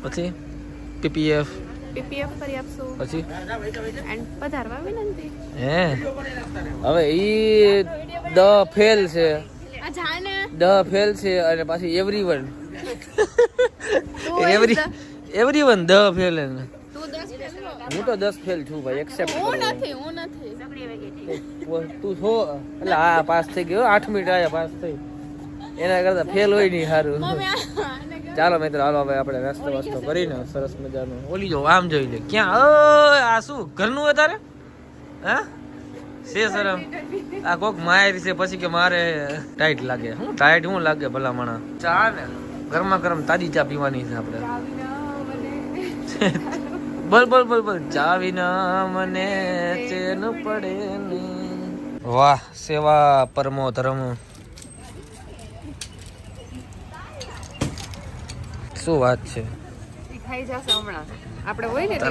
પછી પીપીએફ કરી આપશું પછી એન્ડ પધારવા વિનંતી. હે હવે ઈ દ ફેલ છે, આ જાને દ ફેલ છે અને પાછી એવરીવન તું એવરીવન દ ફેલ હે ને. તું 10 ફેલ હો. હું તો 10 ફેલ છું ભાઈ, એક્સેપ્ટ હું કરો. નથી તું છો એટલે આ પાસ થઈ ગયો, 8 મિનિટ આયા પાસ થઈ, એના કરતા ફેલ હોય નહીં સારું. ચાલો મિત્રો, હાલો હવે આપણે નાસ્તો વાસ્તો કરીને સરસ મજાનું ઓલી જો આમ જોઈ લે ક્યાં. ઓય આ શું ઘરનું વધારે હા છે શરમ. આ કોક માયર છે પછી કે મારે ટાઈટ લાગે. હું ટાઈટ હું લાગે ભલા માણા. ચા ને ગરમા ગરમ તાજી ચા પીવાની છે આપણે. બોલ બોલ બોલ બોલ. ચા વિના મને ચેન પડે નહીં. વાહ સેવા પરમો ધર્મ. શું વાત છે. ખાઈ જશે હમણાં આપણે હોય ને